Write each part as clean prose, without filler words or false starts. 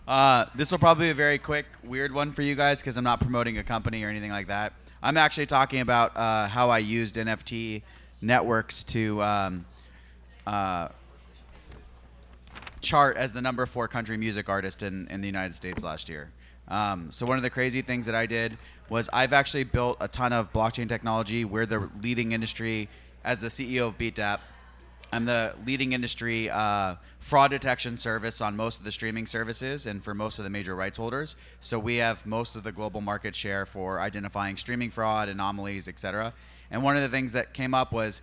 This will probably be a very quick, weird one for you guys because I'm not promoting a company or anything like that. I'm actually talking about how I used NFT networks to uh, chart as the #4 country music artist in the United States last year. So one of the crazy things that I did was I've actually built a ton of blockchain technology. We're the leading industry as the CEO of BeatDAP. I'm the leading industry fraud detection service on most of the streaming services and for most of the major rights holders. So we have most of the global market share for identifying streaming fraud, anomalies, et cetera. And one of the things that came up was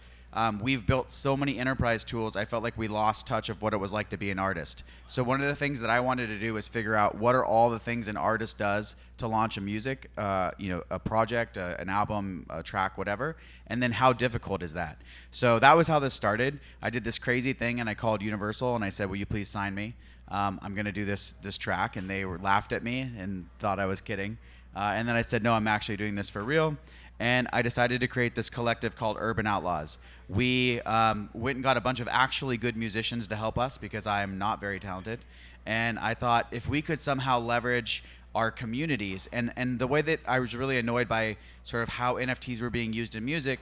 we've built so many enterprise tools, I felt like we lost touch of what it was like to be an artist. So one of the things that I wanted to do was figure out what are all the things an artist does to launch a music, a project, an album, a track, whatever, and then how difficult is that? So that was how this started. I did this crazy thing, and I called Universal, and I said, will you please sign me? I'm going to do this track, and they laughed at me and thought I was kidding. And then I said, no, I'm actually doing this for real. And I decided to create this collective called Urban Outlaws. We went and got a bunch of actually good musicians to help us because I am not very talented. And I thought if we could somehow leverage our communities, and the way that I was really annoyed by sort of how NFTs were being used in music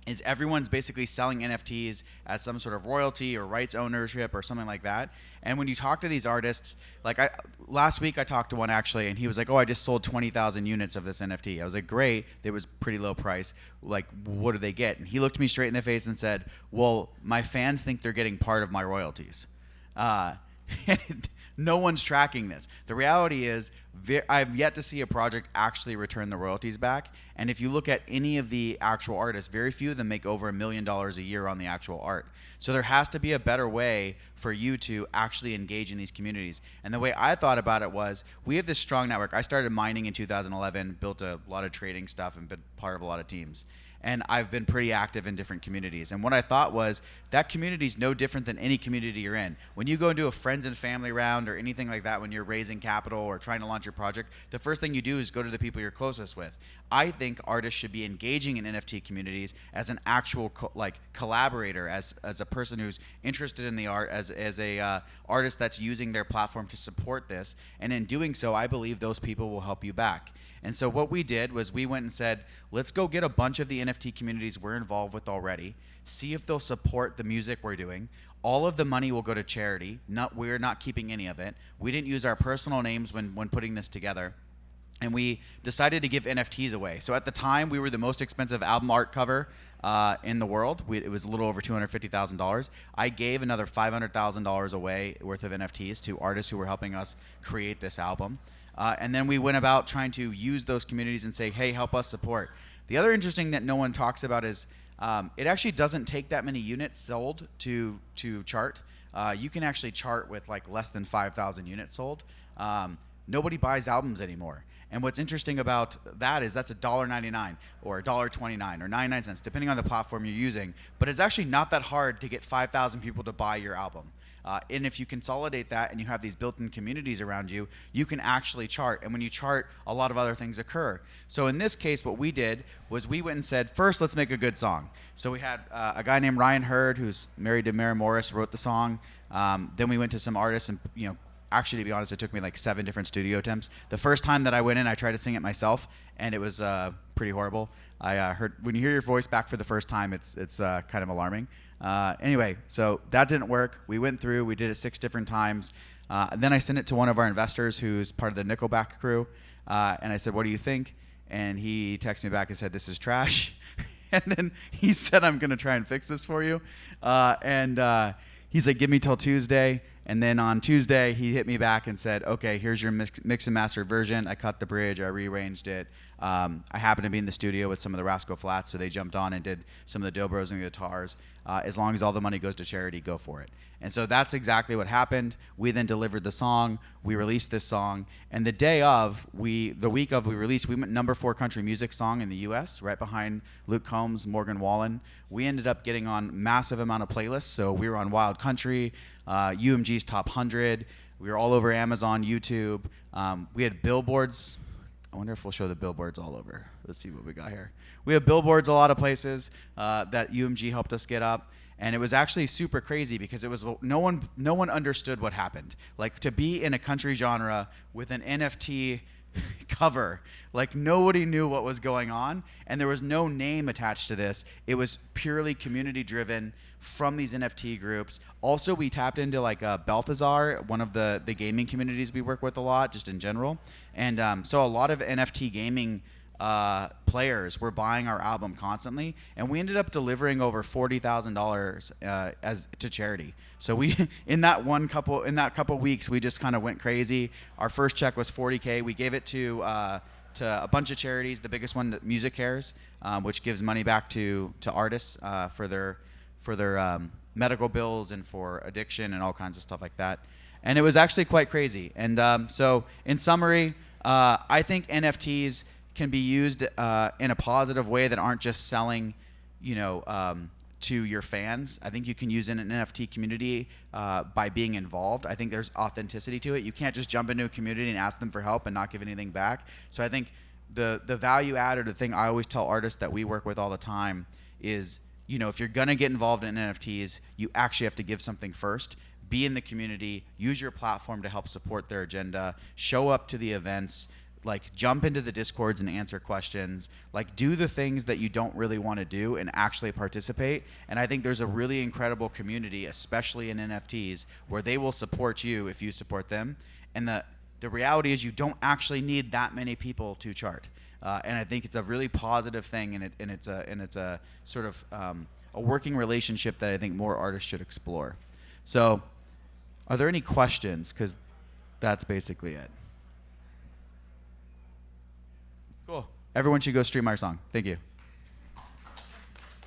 is everyone's basically selling NFTs as some sort of royalty or rights ownership or something like that. And when you talk to these artists, like last week I talked to one actually, and he was like, "Oh, I just sold 20,000 units of this NFT." I was like, "Great, it was pretty low price. Like, what do they get?" And he looked me straight in the face and said, "Well, my fans think they're getting part of my royalties." No one's tracking this. The reality is, I've yet to see a project actually return the royalties back. And if you look at any of the actual artists, very few of them make over $1 million a year on the actual art. So there has to be a better way for you to actually engage in these communities. And the way I thought about it was, we have this strong network. I started mining in 2011, built a lot of trading stuff, and been part of a lot of teams. And I've been pretty active in different communities. And what I thought was that community is no different than any community you're in. When you go into a friends and family round or anything like that, when you're raising capital or trying to launch your project, the first thing you do is go to the people you're closest with. I think artists should be engaging in NFT communities as an actual collaborator, as a person who's interested in the art, as a artist that's using their platform to support this. And in doing so, I believe those people will help you back. And so what we did was we went and said, let's go get a bunch of the NFT communities we're involved with already, see if they'll support the music we're doing. All of the money will go to charity. We're not keeping any of it. We didn't use our personal names when putting this together. And we decided to give NFTs away. So at the time, we were the most expensive album art cover in the world. It was a little over $250,000. I gave another $500,000 away worth of NFTs to artists who were helping us create this album. And then we went about trying to use those communities and say, hey, help us support. The other interesting that no one talks about is it actually doesn't take that many units sold to chart. You can actually chart with like less than 5,000 units sold. Nobody buys albums anymore. And what's interesting about that is that's $1.99 or $1.29 or 99 cents, depending on the platform you're using. But it's actually not that hard to get 5,000 people to buy your album. And if you consolidate that and you have these built-in communities around you, you can actually chart. And when you chart, a lot of other things occur. So in this case, what we did was we went and said, first, let's make a good song. So we had a guy named Ryan Hurd, who's married to Mary Morris, wrote the song. Then we went to some artists and, actually, to be honest, it took me like 7 different studio attempts. The first time that I went in, I tried to sing it myself, and it was pretty horrible. I heard when you hear your voice back for the first time, it's kind of alarming. Anyway, so that didn't work. We went through, we did it 6 different times. And then I sent it to one of our investors who's part of the Nickelback crew. And I said, what do you think? And he texted me back and said, this is trash. And then he said, I'm going to try and fix this for you. He's like, give me till Tuesday. And then on Tuesday, he hit me back and said, okay, here's your mix and mastered version. I cut the bridge. I rearranged it. I happened to be in the studio with some of the Rascal Flats, so they jumped on and did some of the Dobros and the guitars. As long as all the money goes to charity, go for it. And so that's exactly what happened. We then delivered the song. We released this song. And the week of we released, we went #4 country music song in the U.S., right behind Luke Combs, Morgan Wallen. We ended up getting on massive amount of playlists. So we were on Wild Country, UMG's Top 100. We were all over Amazon, YouTube. We had billboards. I wonder if we'll show the billboards all over. Let's see what we got here. We have billboards a lot of places that UMG helped us get up. And it was actually super crazy because it was no one understood what happened. Like, to be in a country genre with an NFT cover, like, nobody knew what was going on, and there was no name attached to this. It was purely community driven from these NFT groups. Also, we tapped into like Balthazar, one of the gaming communities we work with a lot, just in general. And so a lot of NFT gaming players were buying our album constantly, and we ended up delivering over $40,000 as to charity. So we in that couple weeks, we just kind of went crazy. Our first check was $40K. We gave it to a bunch of charities. The biggest one, Music Cares, which gives money back to artists for their medical bills and for addiction and all kinds of stuff like that. And it was actually quite crazy. And so in summary, I think NFTs can be used in a positive way that aren't just selling, to your fans. I think you can use it in an NFT community by being involved. I think there's authenticity to it. You can't just jump into a community and ask them for help and not give anything back. So I think the value add, or the thing I always tell artists that we work with all the time is, if you're gonna get involved in NFTs, you actually have to give something first. Be in the community, use your platform to help support their agenda, show up to the events, like jump into the Discords and answer questions, like do the things that you don't really want to do and actually participate. And I think there's a really incredible community, especially in NFTs, where they will support you if you support them. And the reality is you don't actually need that many people to chart. And I think it's a really positive thing, and it's a sort of a working relationship that I think more artists should explore. So, are there any questions? Because that's basically it. Cool. Everyone should go stream our song. Thank you.